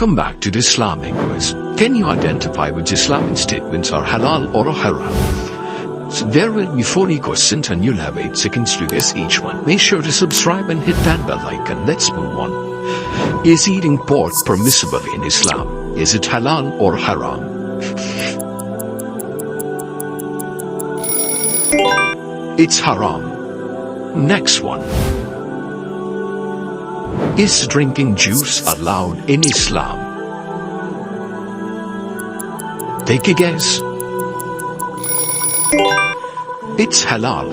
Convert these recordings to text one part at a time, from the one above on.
Welcome back to the Islamic quiz. Can you identify which Islamic statements are halal or haram? So there will be 40 questions and you'll have 8 seconds to guess each one. Make sure to subscribe and hit that bell icon. Let's move on. Is eating pork permissible in Islam? Is it halal or haram? It's haram. Next one. Is drinking juice allowed in Islam? Take a guess. It's halal.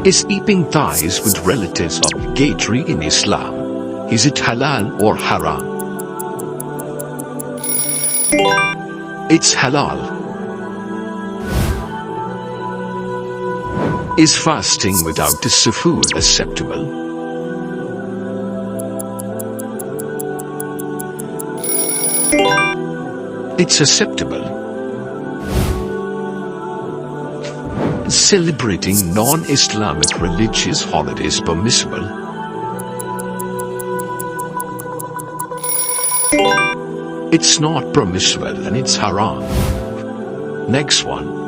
Is eating thighs with relatives obligatory in Islam? Is it halal or haram? It's halal. Is fasting without the suhoor acceptable? It's acceptable. Is celebrating non-Islamic religious holidays permissible? It's not permissible and it's haram. Next one.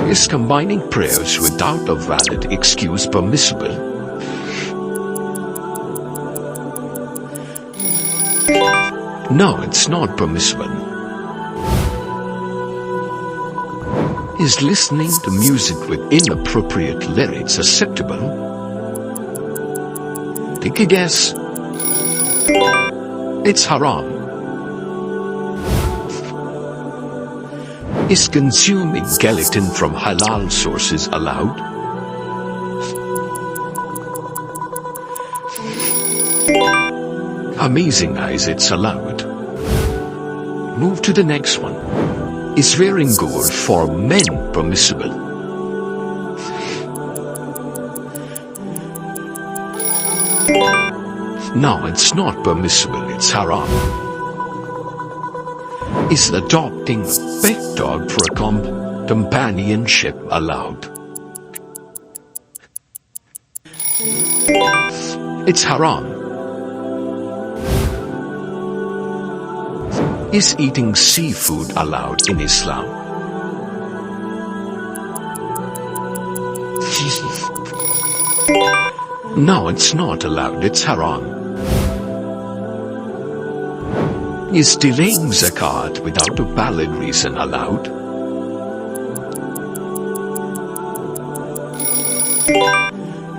Is combining prayers without a valid excuse permissible? No, it's not permissible. Is listening to music with inappropriate lyrics acceptable? Take a guess. It's haram. Is consuming gelatin from halal sources allowed? Amazing guys, it's allowed. Move to the next one. Is wearing gold for men permissible? No, it's not permissible, it's haram. Is adopting a pet dog for a companionship allowed? It's haram. Is eating seafood allowed in Islam? No, it's not allowed, it's haram. Is delaying zakat without a valid reason allowed?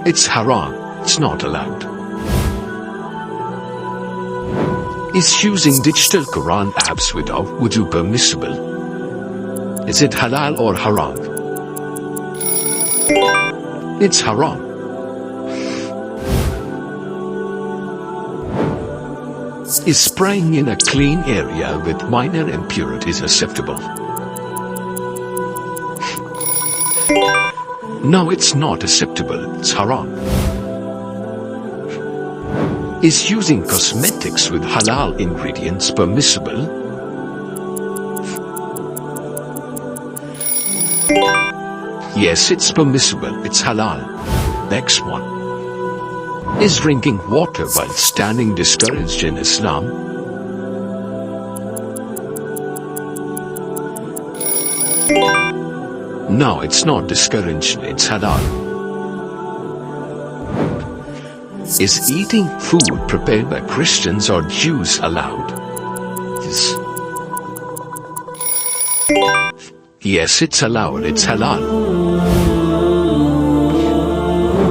It's haram, it's not allowed. Is using digital Quran apps without wudu permissible? Is it halal or haram? It's haram. Is spraying in a clean area with minor impurities acceptable? No, it's not acceptable, it's haram. Is using cosmetics with halal ingredients permissible? Yes, it's permissible, it's halal. Next one. Is drinking water while standing discouraged in Islam? No, it's not discouraged, it's halal. Is eating food prepared by Christians or Jews allowed? Yes, it's allowed, it's halal.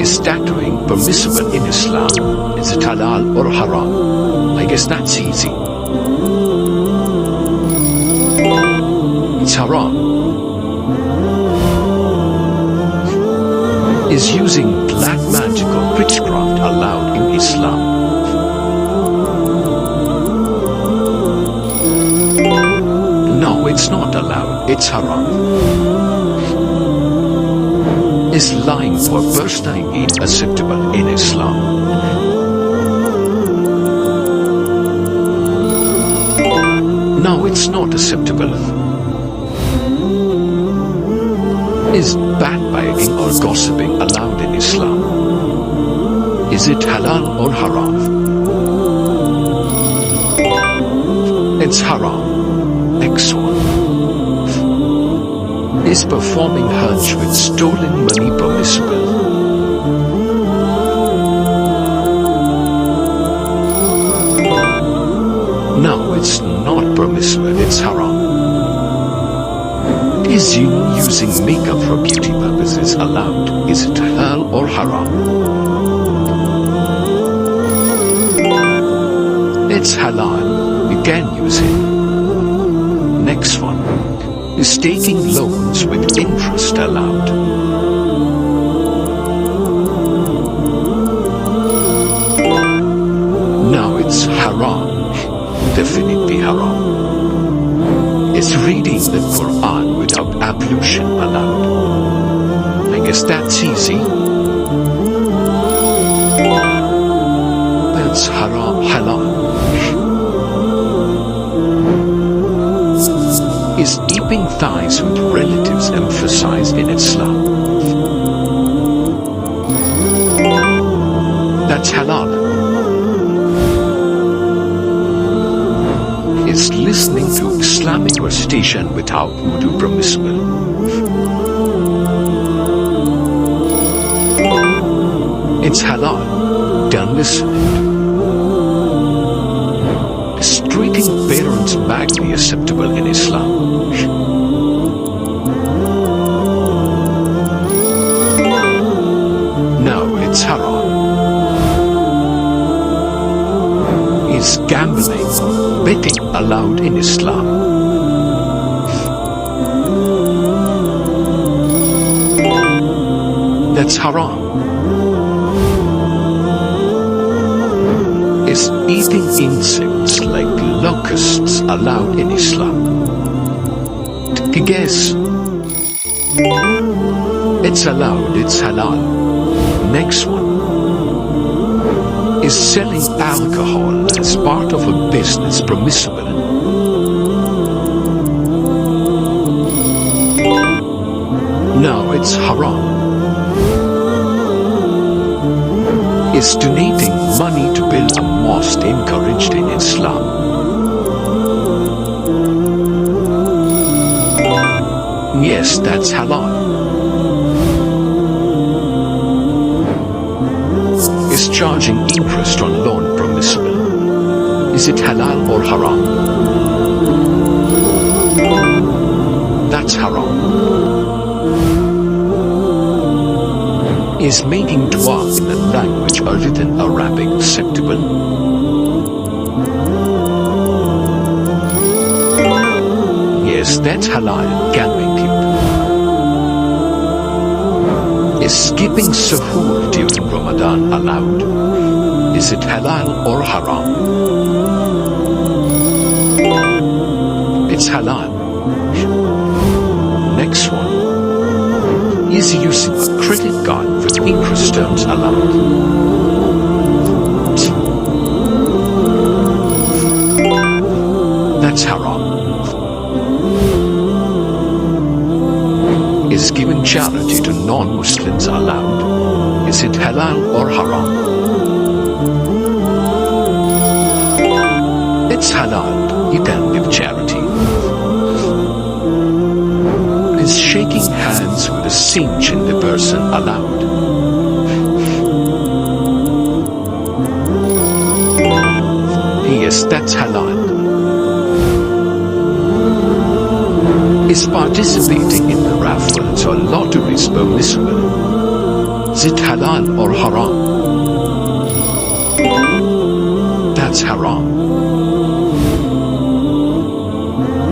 Is tattooing permissible in Islam? Is it halal or haram? I guess that's easy. It's haram. Is using black magic or witchcraft allowed in Islam? No, it's not allowed, it's haram. Is lying for personal gain acceptable in Islam? No, it's not acceptable. Is backbiting or gossiping allowed in Islam? Is it halal or haram? It's haram. Next one. Is performing Hajj with stolen money permissible? No, it's not permissible, it's haram. Is using makeup for beauty purposes allowed? Is it halal or haram? It's halal. You can use it. Next one. Is taking loans with interest allowed? No, it's haram. Definitely haram. Is reading the Quran without ablution allowed? I guess that's easy. That's haram, halal. Is keeping ties with relatives emphasized in Islam? That's halal. Is listening to Islamic recitation without wudu permissible? It's halal. Don't listen it. Is treating parents badly acceptable in Islam? No, it's haram. Is gambling or betting allowed in Islam? That's haram. Is eating insects like locusts allowed in Islam? Take a guess. It's allowed, it's halal. Next one. Is selling alcohol as part of a business permissible? No, it's haram. Is donating money to build a mosque encouraged in Islam? Yes, that's halal. Is charging interest on loan permissible? Is it halal or haram? That's haram. Is making dua in a language other than Arabic acceptable? Yes, that's halal. Can make it. Is skipping suhoor during Ramadan allowed? Is it halal or haram? It's halal. Next one. Is using a credit card with interest terms allowed? That's haram. Is giving charity to non-Muslims allowed? Is it halal or haram? It's halal. You can give charity. Is shaking hands with a cinch in the person allowed? Yes, that's halal. Is participating in the raffles or lotteries permissible? Is it halal or haram? That's haram.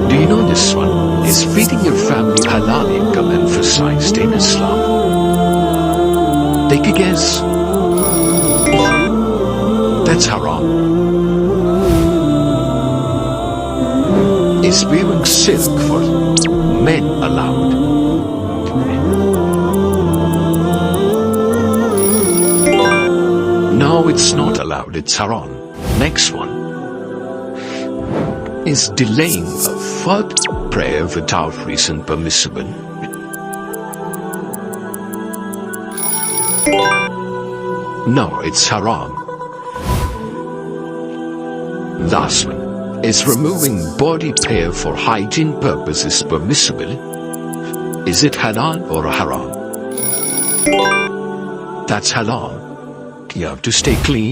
Do you know this one? Is feeding your family halal income emphasized in Islam? Take a guess. That's haram. Is wearing silk for men allowed? No, it's not allowed, it's haram. Next one. Is delaying a fard prayer without reason permissible? No, it's haram. Last one. Is removing body hair for hygiene purposes permissible? Is it halal or haram? That's halal. You have to stay clean.